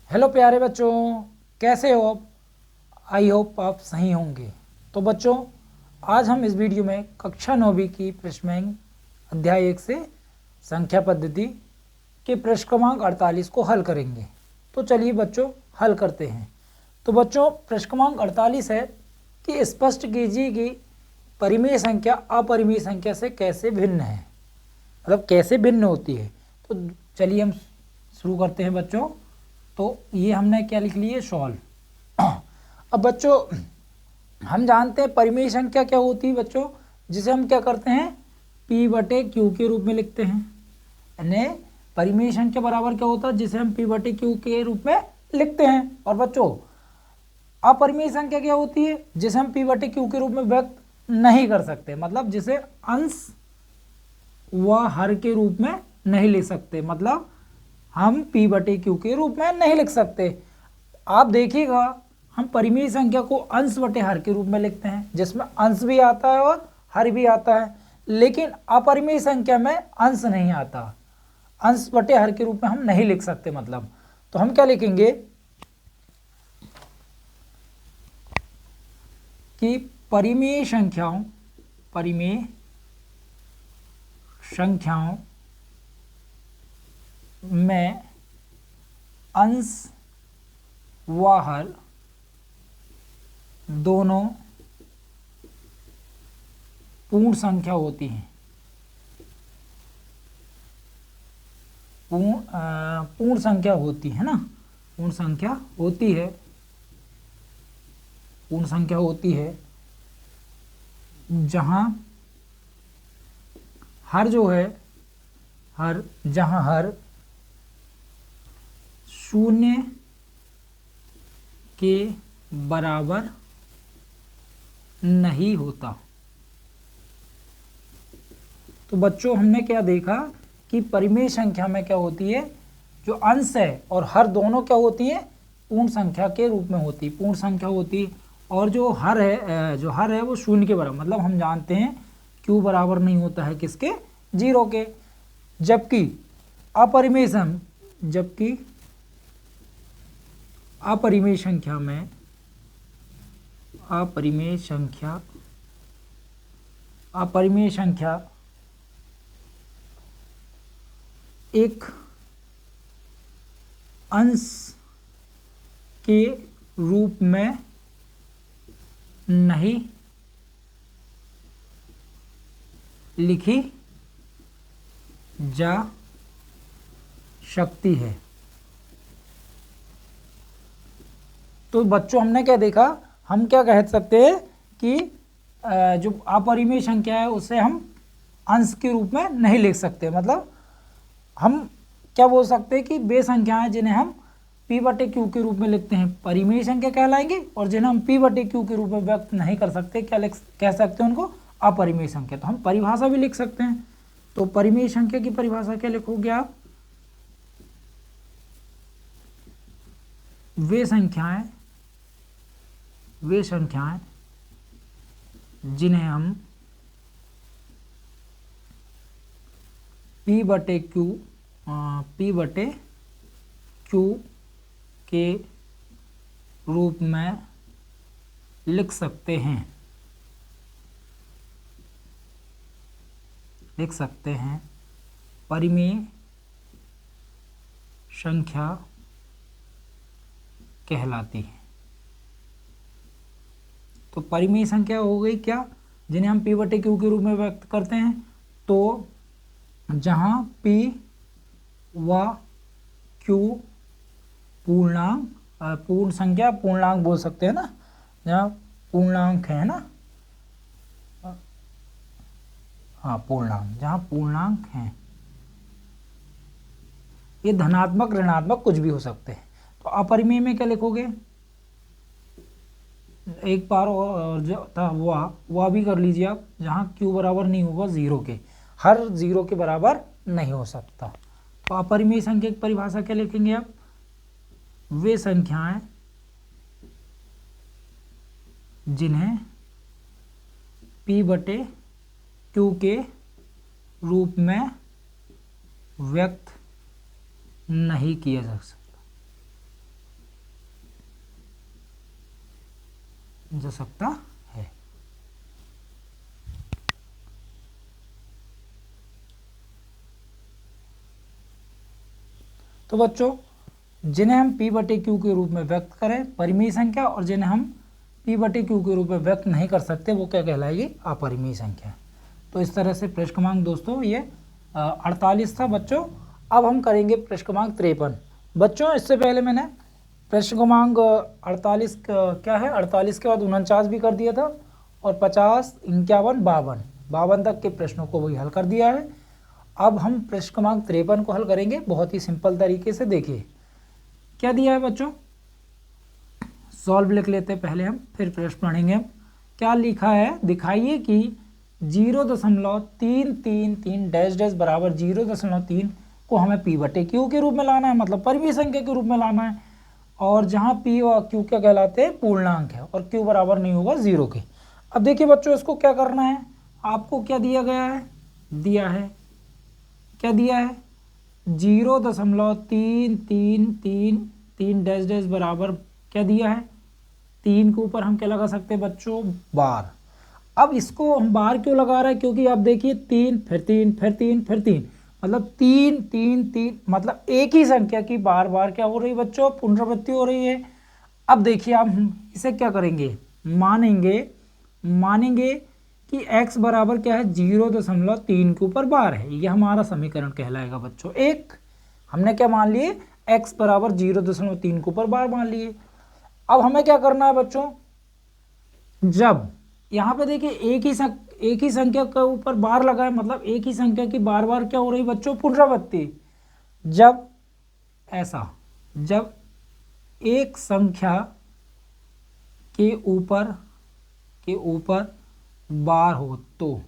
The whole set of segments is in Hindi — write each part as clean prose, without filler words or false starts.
हेलो प्यारे बच्चों, कैसे हो आप? आई होप आप सही होंगे। तो बच्चों, आज हम इस वीडियो में कक्षा 9वीं की प्रश्न बैंक अध्याय 1 से संख्या पद्धति के प्रश्न क्रमांक 48 को हल करेंगे। तो चलिए बच्चों, हल करते हैं। तो बच्चों, प्रश्न क्रमांक 48 है कि स्पष्ट कीजिए कि परिमेय संख्या अपरिमेय संख्या से कैसे भिन्न है, मतलब कैसे भिन्न होती है। तो चलिए हम शुरू करते हैं बच्चों। तो ये हमने क्या लिख लिए, सॉल्व। अब बच्चों, हम जानते हैं परिमेय संख्या क्या होती है बच्चों, जिसे हम क्या करते हैं, P/Q के रूप में लिखते हैं। यानी परिमेय संख्या बराबर क्या होता है, जिसे हम P/Q के रूप में लिखते हैं। और बच्चों, अपरिमेय संख्या क्या होती है, जिसे हम P/Q के रूप में व्यक्त नहीं कर सकते, मतलब जिसे अंश व हर के रूप में नहीं लिख सकते, मतलब हम P/Q के रूप में नहीं लिख सकते। आप देखिएगा, हम परिमेय संख्या को अंश बटे हर के रूप में लिखते हैं, जिसमें अंश भी आता है और हर भी आता है, लेकिन अपरिमेय संख्या में अंश नहीं आता, अंश बटे हर के रूप में हम नहीं लिख सकते। मतलब तो हम क्या लिखेंगे कि परिमेय संख्याओं में अंश व हर दोनों पूर्ण संख्या होती हैं। पूर्ण संख्या होती है ना, पूर्ण संख्या होती है जहां हर जो है, जहां हर शून्य के बराबर नहीं होता। तो बच्चों, हमने क्या देखा कि परिमेय संख्या में क्या होती है, जो अंश है और हर दोनों क्या होती है, पूर्ण संख्या के रूप में होती, पूर्ण संख्या होती। और जो हर है वो शून्य के बराबर, मतलब हम जानते हैं Q बराबर नहीं होता है किसके, 0 के। जबकि अपरिमेय संख्या एक अंश के रूप में नहीं लिखी जा सकती है। तो बच्चों, हमने क्या देखा, हम क्या कह सकते हैं कि जो अपरिमेय संख्या है उसे हम अंश के रूप में नहीं लिख सकते। मतलब हम क्या बोल सकते हैं कि वे संख्याएं जिन्हें हम P/Q के रूप में लिखते हैं परिमेय संख्या कहलाएंगे, और जिन्हें हम P/Q के रूप में व्यक्त नहीं कर सकते, क्या कह सकते हैं उनको, अपरिमेय संख्या। तो हम परिभाषा भी लिख सकते हैं। तो परिमेय संख्या की परिभाषा क्या लिखोगे आप, वे संख्याएं जिन्हें हम P/Q के रूप में लिख सकते हैं, परिमेय संख्या कहलाती है। तो परिमेय संख्या हो गई क्या, जिन्हें हम P/Q के रूप में व्यक्त करते हैं। तो जहां P व Q पूर्णांक, पूर्ण संख्या, पूर्णांक बोल सकते हैं ना, जहाँ पूर्णांक है ना, हाँ पूर्णांक, जहाँ पूर्णांक हैं, ये धनात्मक ऋणात्मक कुछ भी हो सकते हैं। तो अपरिमेय में क्या लिखोगे, एक बार और जो था वह भी कर लीजिए आप, जहाँ Q बराबर नहीं होगा 0 के, हर 0 के बराबर नहीं हो सकता। तो अपरिमेय संख्या की परिभाषा क्या लिखेंगे आप, वे संख्याएं जिन्हें P/Q के रूप में व्यक्त नहीं किया जा सकता। जा सकता है। तो बच्चों, जिन्हें हम p बटे क्यू के रूप में व्यक्त करें परिमेय संख्या, और जिन्हें हम p बटे क्यू के रूप में व्यक्त नहीं कर सकते वो क्या कहलाएगी, अपरिमेय संख्या। तो इस तरह से पृष्ठ क्रमांक दोस्तों ये 48 था बच्चों। अब हम करेंगे पृष्ठ क्रमांक 53। बच्चों इससे पहले मैंने पृष्ठ क्रमांक 48 क्या है, 48 के बाद 49 भी कर दिया था, और 50, 51, 52 तक के प्रश्नों को वही हल कर दिया है। अब हम पृष्ठ क्रमांक 53 को हल करेंगे बहुत ही सिंपल तरीके से। देखिए क्या दिया है बच्चों, सॉल्व लिख लेते हैं पहले हम, फिर प्रश्न पढ़ेंगे हम। क्या लिखा है, दिखाइए कि 0.333 डैश डैश बराबर 0.3 को हमें p बटे क्यू के रूप में लाना है, मतलब परिमेय संख्या के रूप में लाना है, और जहाँ p और q क्या कहलाते हैं, पूर्णांक है, और q बराबर नहीं होगा 0 के। अब देखिए बच्चों इसको क्या करना है, आपको क्या दिया गया है, क्या दिया है 0.333 डैश डैश बराबर क्या दिया है, 3 के ऊपर हम क्या लगा सकते हैं बच्चों, बार। अब इसको हम बार क्यों लगा रहे हैं, क्योंकि आप देखिए 3 फिर 3 फिर 3 फिर 3, मतलब 3 3 3, मतलब एक ही संख्या की बार बार क्या हो रही है बच्चों, पुनरावृत्ति हो रही है। अब देखिए हम इसे क्या करेंगे, मानेंगे कि x बराबर क्या है, 0.3 के ऊपर बार है, ये हमारा समीकरण कहलाएगा बच्चों एक। हमने क्या मान लिए, x बराबर 0.3 के ऊपर बार मान लिए। अब हमें क्या करना है बच्चों, जब यहाँ पे देखिए एक ही संख्या के ऊपर बार लगा है, मतलब एक ही संख्या की बार बार क्या हो रही है बच्चों, पुनरावृत्ति। जब एक संख्या के ऊपर बार हो तो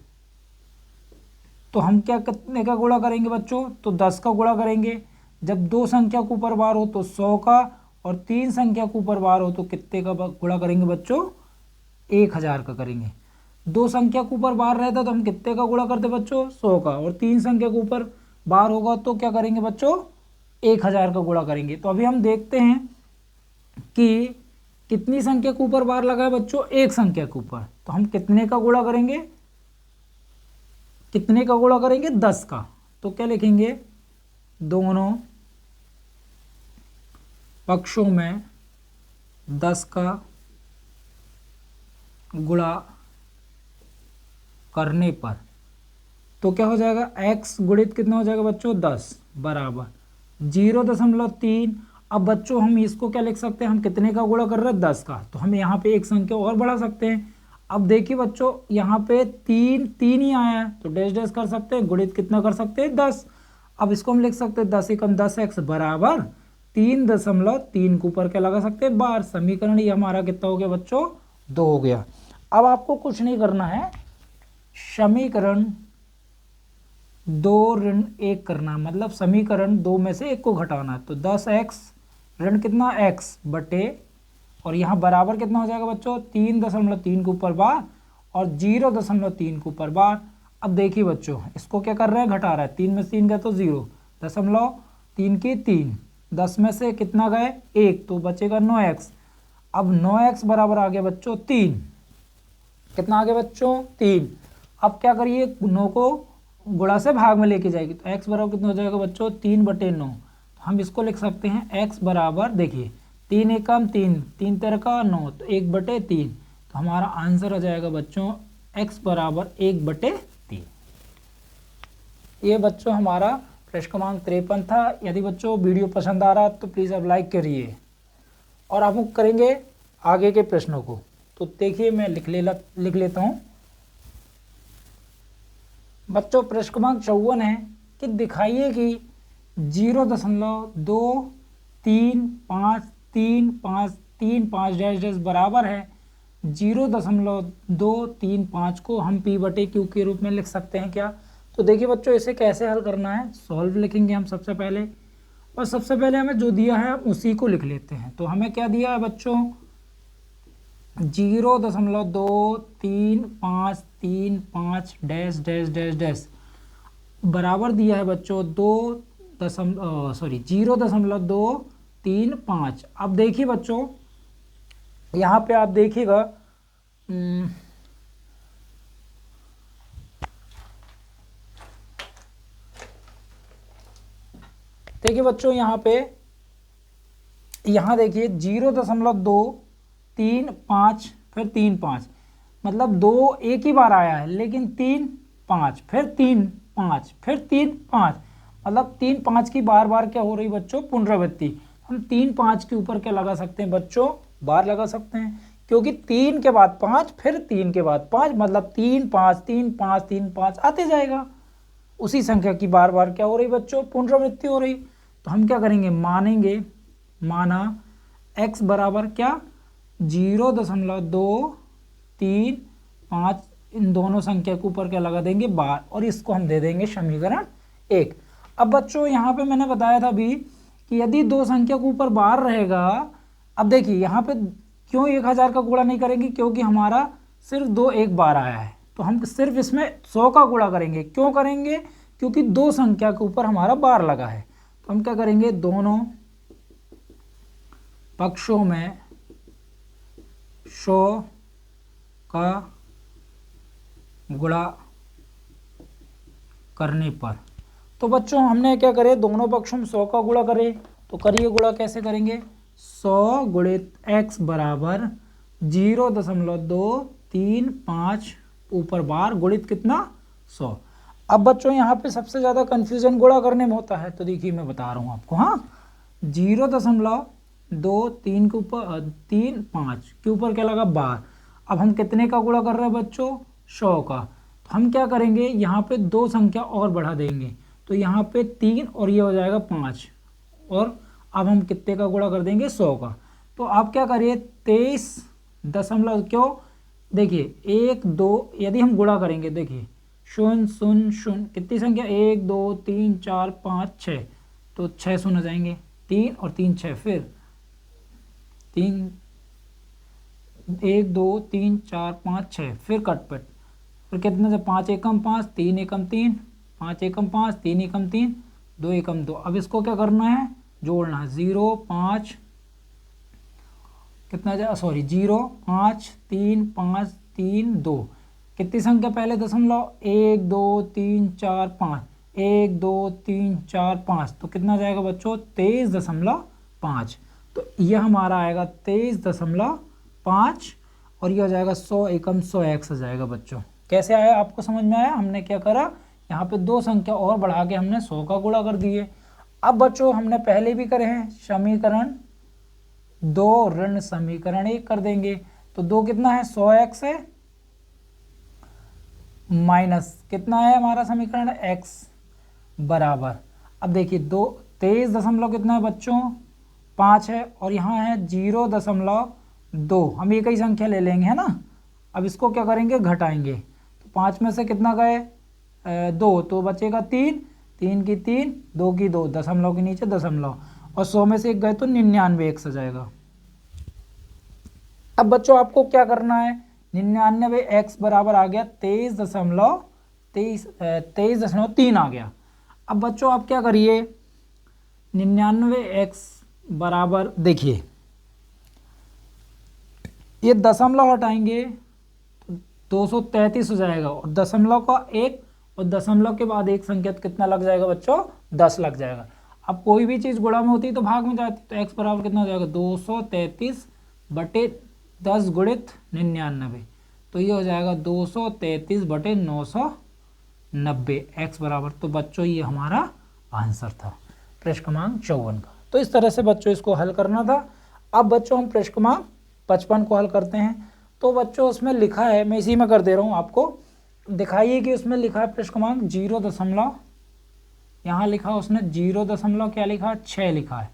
हम क्या कितने का गुणा करेंगे बच्चों, तो 10 का गुणा करेंगे। जब 2 संख्या के ऊपर बार हो तो 100 का, और 3 संख्या के ऊपर बार हो तो कितने का गुणा करेंगे बच्चों, 1000 का करेंगे। 2 संख्या के ऊपर बार रहता तो हम कितने का गुणा करते बच्चों, 100 का, और 3 संख्या के ऊपर बार होगा तो क्या करेंगे बच्चों, 1000 का गुणा करेंगे। तो अभी हम देखते हैं कि कितनी संख्या के ऊपर बार लगा है बच्चों, एक संख्या के ऊपर, तो हम कितने का गुणा करेंगे, 10 का। तो क्या लिखेंगे, दोनों पक्षों में 10 का गुणा करने पर तो क्या हो जाएगा, x गुणित कितना हो जाएगा बच्चों, 10 बराबर 0.3। अब बच्चों हम इसको क्या लिख सकते हैं, हम कितने का गुणा कर रहे हैं, 10 का, तो हम यहाँ पे एक संख्या और बढ़ा सकते हैं। अब देखिए बच्चों यहाँ पे 3 ही आया है, तो डैश डैश कर सकते हैं, गुणित कितना कर सकते हैं, 10। अब इसको हम लिख सकते हैं 10 एकम 10x बराबर 3.3 के ऊपर क्या लगा सकते हैं, बार। समीकरण ये हमारा कितना हो गया बच्चों, 2 हो गया। अब आपको कुछ नहीं करना है, समीकरण 2 ऋण 1 करना, मतलब समीकरण 2 में से 1 को घटाना है। तो 10x ऋण कितना x बटे, और यहाँ बराबर कितना हो जाएगा बच्चों, 3.3 के ऊपर बार और 0.3 के ऊपर बार। अब देखिए बच्चों इसको क्या कर रहे हैं, घटा रहा है, 3 में से 3 गए तो 0, 0.3 की 3, 10 में से कितना गए 1, तो बचेगा 9x। अब 9x बराबर आ गया बच्चों 3, कितना आ गया बच्चों, 3। अब क्या करिए, 9 को गुणा से भाग में लेके जाएगी, तो x बराबर कितना हो जाएगा बच्चों, 3/9। तो हम इसको लिख सकते हैं x बराबर, देखिए 3 एकम 3, 3 तेरह का 9, तो 1/3। तो हमारा आंसर हो जाएगा बच्चों x बराबर 1/3। ये बच्चों हमारा प्रश्न क्रमांक 53 था। यदि बच्चों वीडियो पसंद आ रहा तो प्लीज़ आप लाइक करिए, और आप करेंगे आगे के प्रश्नों को। तो देखिए मैं लिख लेता हूँ बच्चों। प्रश्न क्रमांक 54 है कि दिखाइए कि 0.23535 डैश डैश बराबर है 0.235 को हम p बटे क्यू के रूप में लिख सकते हैं क्या। तो देखिए बच्चों इसे कैसे हल करना है, सॉल्व लिखेंगे हम सबसे पहले, और सबसे पहले हमें जो दिया है उसी को लिख लेते हैं। तो हमें क्या दिया है बच्चों, 0.23535 डैश डैश डैश डैश बराबर दिया है बच्चों 0.235। अब देखिए बच्चों यहाँ पे आप देखिएगा देखिए बच्चों यहाँ देखिए 0.235 फिर 3 5, मतलब 2 एक ही बार आया है, लेकिन 3 5 फिर 3 5 फिर 3 5, मतलब 3 5 की बार बार क्या हो रही बच्चों, पुनरावृत्ति। हम 3 5 के ऊपर क्या लगा सकते हैं बच्चों, बार लगा सकते हैं, क्योंकि 3 के बाद 5 फिर 3 के बाद 5, मतलब 3 5 3 5 3 5 आते जाएगा। उसी संख्या की बार बार क्या हो रही बच्चों, पुनरावृत्ति हो रही। तो हम क्या करेंगे, माना x बराबर क्या, 0.235, इन दोनों संख्या के ऊपर क्या लगा देंगे, बार, और इसको हम दे देंगे समीकरण 1। अब बच्चों यहाँ पे मैंने बताया था अभी कि यदि दो संख्या के ऊपर बार रहेगा, अब देखिए यहाँ पे क्यों 1000 का गुणा नहीं करेंगे, क्योंकि हमारा सिर्फ 2 एक बार आया है, तो हम सिर्फ इसमें 100 का गुणा करेंगे। क्यों करेंगे, क्योंकि दो संख्या के ऊपर हमारा बार लगा है। तो हम क्या करेंगे, दोनों पक्षों में 100 का गुणा करने पर, तो बच्चों हमने क्या करे, दोनों पक्षों में 100 का गुणा करे। तो करिए गुणा, कैसे करेंगे, 100 गुणित x बराबर 0.235 ऊपर बार गुणित कितना, 100। अब बच्चों यहाँ पे सबसे ज़्यादा कन्फ्यूजन गुणा करने में होता है, तो देखिए मैं बता रहा हूँ आपको। हाँ, 0.23 के ऊपर 3 5 के ऊपर क्या लगा, बार। अब हम कितने का गुणा कर रहे हैं बच्चों, 100 का। तो हम क्या करेंगे, यहाँ पे दो संख्या और बढ़ा देंगे, तो यहाँ पे 3 और ये हो जाएगा 5, और अब हम कितने का गुणा कर देंगे, 100 का। तो आप क्या करिए, 23 दशमलव, क्यों, देखिए 1 2, यदि हम गुणा करेंगे, देखिए 0 0 0, कितनी संख्या, 1 2 3 4 5 6, तो 6 शून्य जाएंगे, 3 और 3 6, फिर 3 1 2 3 4 5 6, फिर कटपट, फिर कितने से 5 एकम 5 3 एकम 3 5 एकम 5 3 एकम 3 2 एकम 2। अब इसको क्या करना है, जोड़ना है, 0 5 कितना जाए, सॉरी 0 5 3 5 3 2, कितनी संख्या पहले दशमलव, 1 2 3 4 5 1 2 3 4 5, तो कितना जाएगा बच्चों, 23.5। तो यह हमारा आएगा 23.5, और यह हो जाएगा 100 एकम 100 x हो जाएगा बच्चों। कैसे आया, आपको समझ में आया। हमने क्या करा, यहाँ पे दो संख्या और बढ़ा के हमने 100 का गुणा कर दिए। अब बच्चों हमने पहले भी करे हैं, समीकरण 2 ऋण समीकरण 1 कर देंगे। तो 2 कितना है, 100x है, माइनस कितना है हमारा समीकरण x बराबर, अब देखिए 23 दशमलव कितना है बच्चों, 5 है, और यहाँ है 0.2, हम एक ही संख्या ले लेंगे, है ना। अब इसको क्या करेंगे, घटाएंगे, तो 5 में से कितना गए, 2, तो बचेगा 3 3 की 3 2 की 2, दशमलव के नीचे दशमलव, और 100 में से एक गए तो 99 x आ जाएगा। अब बच्चों आपको क्या करना है, 99x बराबर आ गया 23.3 आ गया। अब बच्चों आप क्या करिए, 99x बराबर, देखिए ये दशमलव हटाएंगे तो 233 हो जाएगा, और दशमलव का एक, और दशमलव के बाद एक संख्या तो कितना लग जाएगा बच्चों, 10 लग जाएगा। अब कोई भी चीज़ गुणा में होती है तो भाग में जाती, तो x बराबर कितना हो जाएगा, 233/10 गुणित 99, तो ये हो जाएगा 233/990 x बराबर। तो बच्चों ये हमारा आंसर था प्रश्न क्रमांक 54 का। तो इस तरह से बच्चों इसको हल करना था। अब बच्चों हम प्रश्न क्रमांक 55 को हल करते हैं। तो बच्चों उसमें लिखा है, मैं इसी में कर दे रहा हूँ आपको, दिखाइए कि उसमें लिखा है प्रश्न क्रमांक 0, यहाँ लिखा उसने 0 क्या लिखा, 6 लिखा है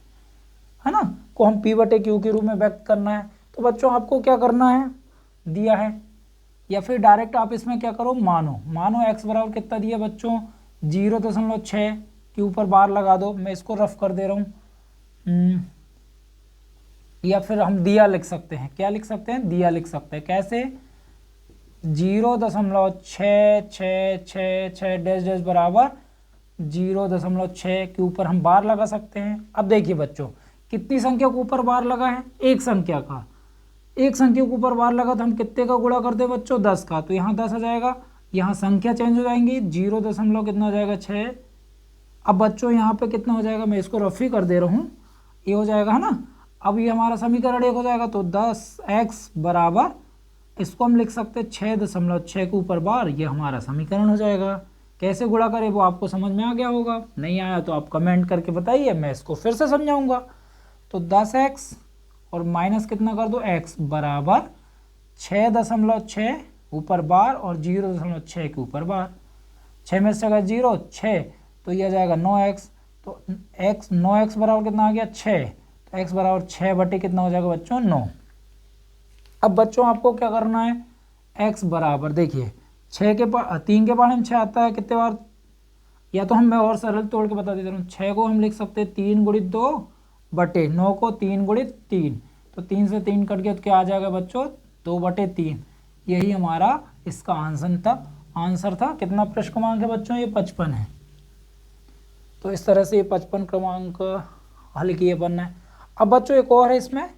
ना, को हम p/q के रूप में व्यक्त करना है। तो बच्चों आपको क्या करना है, दिया है, या फिर डायरेक्ट आप इसमें क्या करो, मानो x बराबर कितना दिया बच्चों, 0.6 के ऊपर बार लगा दो, मैं इसको रफ कर दे रहा हूँ, या फिर हम दिया लिख सकते हैं, क्या लिख सकते हैं, दिया लिख सकते हैं, कैसे, 0.666 डैश डैश बराबर 0.6 के ऊपर हम बार लगा सकते हैं। अब देखिए बच्चों कितनी संख्या के ऊपर बार लगा है, एक संख्या का, एक संख्या के ऊपर बार लगा तो हम कितने का गुणा करते हैं बच्चों, 10 का, तो यहाँ 10 आ जाएगा, यहाँ संख्या चेंज हो जाएंगी, 0 दशमलव कितना हो जाएगा 6। अब बच्चों यहाँ पे कितना हो जाएगा, मैं इसको रफ ही कर दे रहा हूँ, ये हो जाएगा है ना। अब ये हमारा समीकरण 1 हो जाएगा, तो 10x बराबर, इसको हम लिख सकते हैं 6.6 के ऊपर बार, ये हमारा समीकरण हो जाएगा। कैसे गुणा करें वो आपको समझ में आ गया होगा, नहीं आया तो आप कमेंट करके बताइए, मैं इसको फिर से समझाऊंगा। तो 10x और माइनस कितना कर दो x बराबर 6.6 ऊपर बार और 0.6 के ऊपर बार, 6 में से 0 6, तो ये आ जाएगा 9x, तो x 9x बराबर कितना आ गया 6, तो x बराबर 6 बटे कितना हो जाएगा बच्चों 9। अब बच्चों आपको क्या करना है, x बराबर देखिए 6 के पार 3 के पार हम 6 आता है कितने बार, या तो मैं और सरल तोड़ के बता देता हूँ, 6 को हम लिख सकते हैं 3 गुणित 2 बटे 9 को 3 गुणित 3, तो 3 से 3 कट गया तो क्या आ जाएगा बच्चों 2 बटे 3। यही हमारा इसका आंसर था। कितना प्रश्न क्रमांक है बच्चों, ये 55 है। तो इस तरह से ये 55 क्रमांक हल किए बनना है। अब बच्चों एक और है इसमें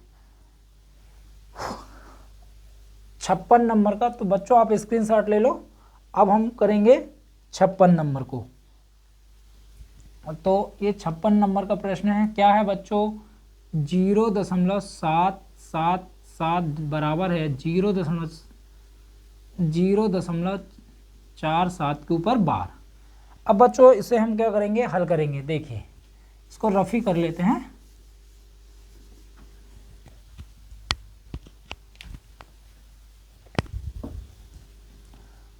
56 नंबर का, तो बच्चों आप स्क्रीनशॉट ले लो। अब हम करेंगे 56 नंबर को, तो ये 56 नंबर का प्रश्न है, क्या है बच्चों 0.777 बराबर है 0.47 के ऊपर बार। अब बच्चों इसे हम क्या करेंगे, हल करेंगे। देखिए इसको रफी कर लेते हैं।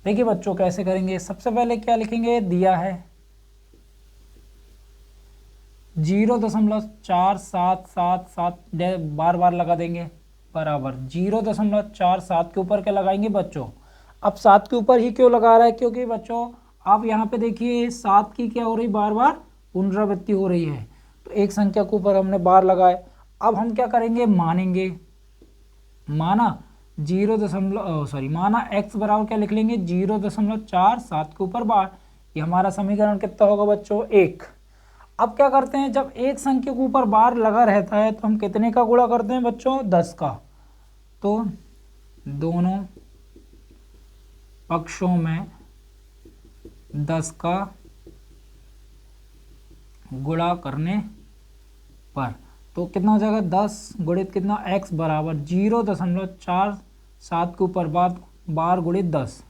देखिए बच्चों कैसे करेंगे, सबसे पहले क्या लिखेंगे, दिया है 0.4777 बार बार लगा देंगे बराबर 0.47 के ऊपर क्या लगाएंगे बच्चों। अब 7 के ऊपर ही क्यों लगा रहा है, क्योंकि बच्चों आप यहाँ पे देखिए 7 की क्या हो रही, बार बार पुनरावृत्ति हो रही है, तो एक संख्या के ऊपर हमने बार लगाए। अब हम क्या करेंगे, मानेंगे, माना माना x बराबर क्या लिख लेंगे 0.47 के ऊपर बार, ये हमारा समीकरण कितना होगा बच्चों 1। अब क्या करते हैं, जब एक संख्या के ऊपर बार लगा रहता है तो हम कितने का गुणा करते हैं बच्चों 10 का, तो दोनों पक्षों में 10 का गुणा करने पर, तो कितना हो जाएगा 10 गुणित कितना x बराबर 0.47 के ऊपर बार गुणित 10।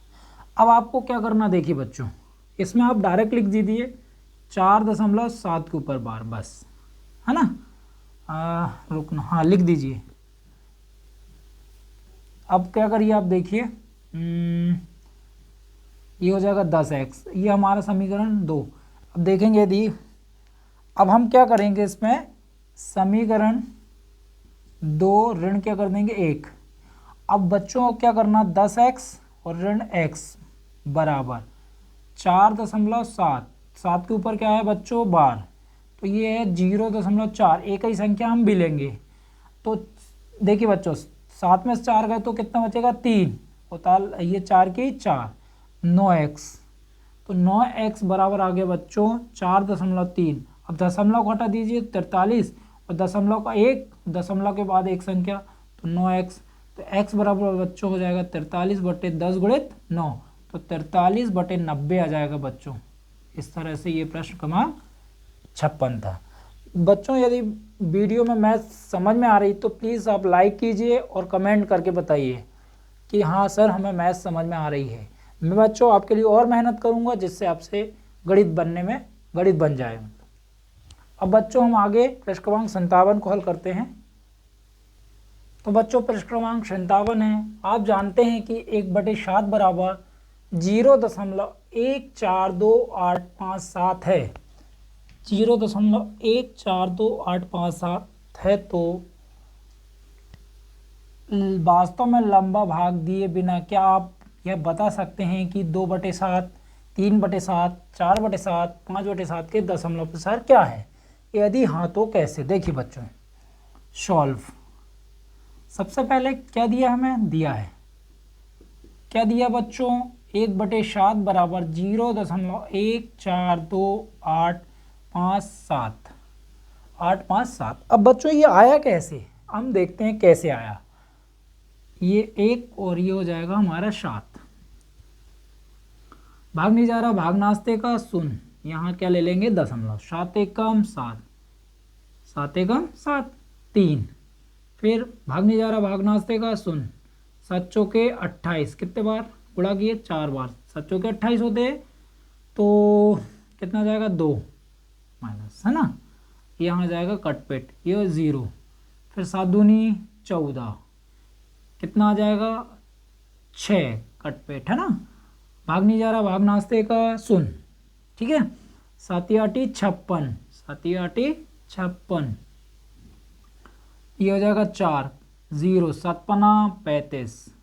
अब आपको क्या करना, देखिए बच्चों इसमें आप डायरेक्ट लिख दीजिए 4.7 के ऊपर बार, बस है ना, रुकना, हाँ लिख दीजिए। अब क्या करिए आप देखिए, ये हो जाएगा 10x, ये हमारा समीकरण 2। अब देखेंगे यदि, अब हम क्या करेंगे इसमें, समीकरण 2 ऋण क्या कर देंगे 1। अब बच्चों क्या करना, 10x और ऋण x बराबर 4.7, 7 के ऊपर क्या है बच्चों बार, तो ये है 0.4, एक ही संख्या हम भी लेंगे। तो देखिए बच्चों 7 में से 4 गए तो कितना बचेगा 3, और ये 4 की 4, 9x, तो 9x बराबर आ गया बच्चों 4.3। अब दशमलव को हटा दीजिए 43, और दशमलव का एक, दशमलव के बाद एक संख्या, तो 9x, तो x बराबर बच्चों हो जाएगा 43 बटे 10 गुणित 9, तो 43 बटे 90 आ जाएगा बच्चों। इस तरह से ये प्रश्न क्रमांक 56 था। बच्चों यदि वीडियो में मैथ समझ में आ रही तो प्लीज़ आप लाइक कीजिए और कमेंट करके बताइए कि हाँ सर हमें मैथ समझ में आ रही है। मैं बच्चों आपके लिए और मेहनत करूँगा जिससे आपसे गणित बन जाए। अब बच्चों हम आगे प्रश्न क्रमांक 57 को हल करते हैं। तो बच्चों प्रश्न क्रमांक 57 है, आप जानते हैं कि 1/7 बराबर 0.142857 है, 0.142857 है। तो वास्तव में लंबा भाग दिए बिना क्या आप यह बता सकते हैं कि 2/7, 3/7, 4/7, 5/7 के दशमलव प्रसार क्या है? यदि हाँ तो कैसे? देखिए बच्चों, सॉल्व। सबसे पहले क्या दिया हमें, दिया है क्या दिया बच्चों, 1/7 बराबर 0.142857। अब बच्चों ये आया कैसे, हम देखते हैं कैसे आया। ये 1 और ये हो जाएगा हमारा 7। भाग नहीं जा रहा, भाग नाश्ते का शून्य, यहाँ क्या ले लेंगे दशमलव, 7 एकम 7, 7 एकम 7, 3। फिर भाग नहीं जा रहा, भाग नाश्ते का शून्य, 7 चौके 28, कितने बार गुणा किए 4 बार, 7 चौके 28 होते हैं, तो कितना जाएगा 2 माइनस, है ना, यहाँ जाएगा कटपेट, ये 0। फिर 7 दूनी 14, कितना आ जाएगा 6 कटपेट, है ना। भाग नहीं जा रहा, भाग नाश्ते का शून्य, ठीक है, 7 आठी 56, 7 आठी 56, ये हो जाएगा 4, 0, 7 पना 35,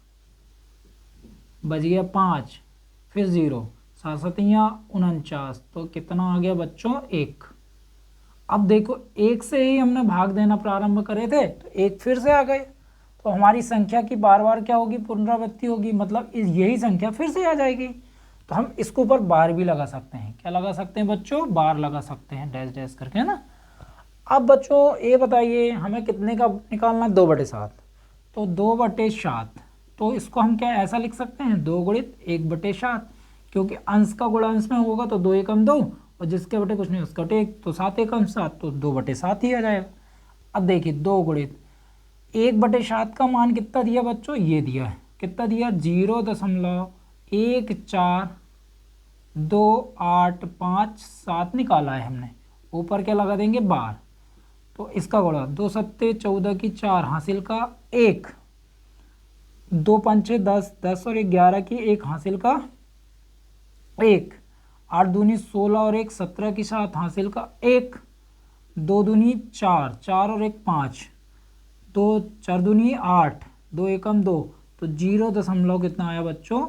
बच गया 5, फिर 0, 7 सतियाँ 49, तो कितना आ गया बच्चों 1। अब देखो 1 से ही हमने भाग देना प्रारंभ करे थे, तो 1 फिर से आ गए, तो हमारी संख्या की बार बार क्या होगी, पुनरावृत्ति होगी, मतलब यही संख्या फिर से आ जाएगी। तो हम इसके ऊपर बार भी लगा सकते हैं, क्या लगा सकते हैं बच्चों, बार लगा सकते हैं, डैश डैश करके, है ना। अब बच्चों ये बताइए हमें कितने का निकालना, 2/7, तो 2/7, तो इसको हम क्या ऐसा लिख सकते हैं, 2 गुणित 1/7, क्योंकि अंश का गुणा अंश में होगा तो 2 एकम 2, और जिसके बटे कुछ नहीं उसका बटे 1, तो 7 एकम 7, तो 2/7 ही आ जाएगा। अब देखिए 2 गुणित 1/7 का मान कितना दिया बच्चों, ये दिया है, कितना दिया 0.14285 निकाला है हमने, ऊपर क्या लगा देंगे बार, तो इसका गुणा 2 सत्ते 14 की 4 हासिल का 1, 2 पंचे 10, 10 और 11 की 1 हासिल का 1, 8 दूनी 16 और 1 17 की 7 हासिल का 1, 2 दूनी 4, 4 और 1 5, 2 4 दूनी 8, 2 एकम 2, तो 0 दशमलव कितना आया बच्चों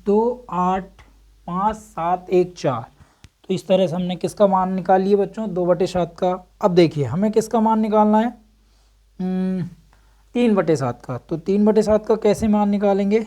28571 तो इस तरह से हमने किसका मान निकाल लिया बच्चों 2/7 का। अब देखिए हमें किसका मान निकालना है 3/7 का, तो 3/7 का कैसे मान निकालेंगे,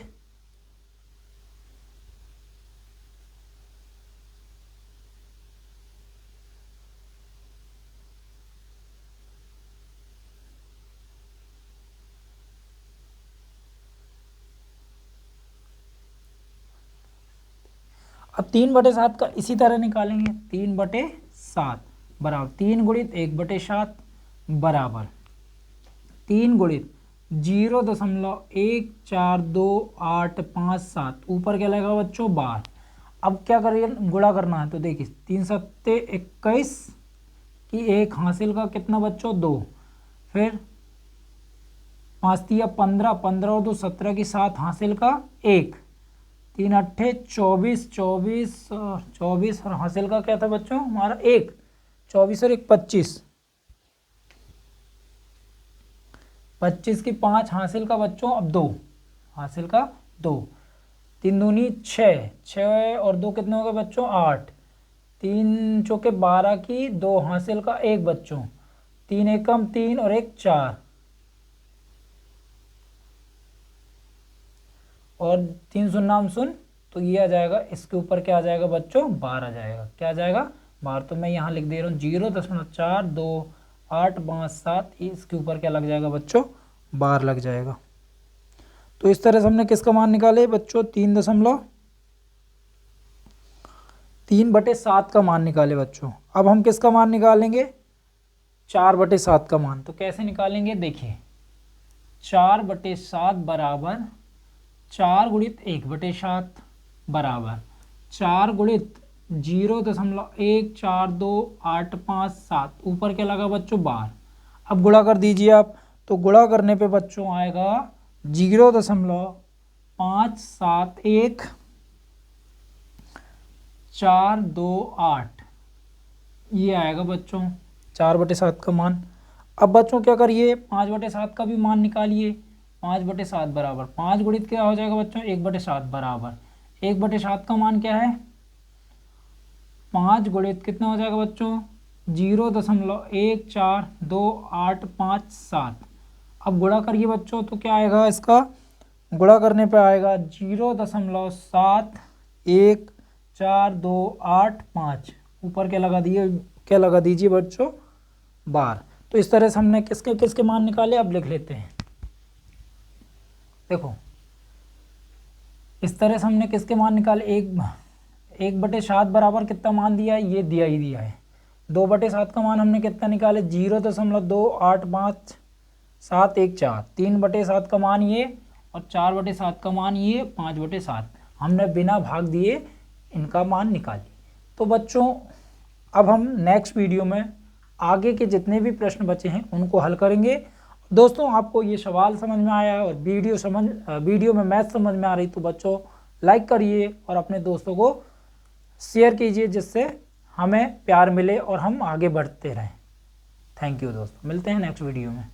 अब 3/7 का इसी तरह निकालेंगे, 3/7 बराबर 3 गुणित 1/7 बराबर 3 गुणित 0.14285 ऊपर क्या लगेगा बच्चों बार। अब क्या करिए गुणा करना है, तो देखिए 3 सत्ते 21 की 1 हासिल का कितना बच्चों 2, फिर 5 तिया 15, 15 और 2 17 की 7 हासिल का 1, 3 अट्ठे 24, 24 और हासिल का क्या था बच्चों हमारा 1, 24 और 1 25, 25 की 5 हासिल का बच्चों अब 2 हासिल का 2, 3 दूनी 6, 6 और 2 कितने हो गए बच्चों 8, 3 चौके 12 की 2 हासिल का 1 बच्चों, 3 एकम 3 और 1 4 और 3 शून्य शून्य, तो ये आ जाएगा इसके ऊपर क्या आ जाएगा बच्चों 12 आ जाएगा, क्या आ जाएगा 12, तो मैं यहाँ लिख दे रहा हूँ 0.4285 इसके ऊपर क्या लग जाएगा बच्चों 12 लग जाएगा। तो इस तरह से हमने किसका मान निकाले बच्चों 3/7 का मान निकाले बच्चों। अब हम किसका मान निकालेंगे 4/7 का मान, तो कैसे निकालेंगे देखिए 4/7 बराबर 4 गुणित 1/7 बराबर 4 गुणित 0.14285 ऊपर क्या लगा बच्चों 12। अब गुणा कर दीजिए आप, तो गुणा करने पे बच्चों आएगा 0.571428 ये आएगा बच्चों 4/7 का मान। अब बच्चों क्या करिए 5/7 का भी मान निकालिए, 5/7 बराबर 5 गुणित क्या हो जाएगा बच्चों 1/7 बराबर 1/7 का मान क्या है 5 गुणित कितना हो जाएगा बच्चों 0.14285 अब गुणा करिए बच्चों, तो क्या आएगा इसका गुणा करने पे आएगा 0.71428 ऊपर क्या लगा दीजिए बच्चों बार। तो इस तरह से हमने किसके किसके मान निकाले, अब लिख लेते हैं। देखो इस तरह से हमने किसके मान निकाले, 1/7 बराबर कितना मान दिया है, ये दिया ही दिया है। 2/7 का मान हमने कितना निकाले, 0.285714। 3/7 का मान ये और 4/7 का मान ये, 5/7 हमने बिना भाग दिए इनका मान निकाली। तो बच्चों अब हम नेक्स्ट वीडियो में आगे के जितने भी प्रश्न बचे हैं उनको हल करेंगे। दोस्तों आपको ये सवाल समझ में आया और वीडियो में मैथ समझ में आ रही तो बच्चों लाइक करिए और अपने दोस्तों को शेयर कीजिए, जिससे हमें प्यार मिले और हम आगे बढ़ते रहें। थैंक यू दोस्तों, मिलते हैं नेक्स्ट वीडियो में।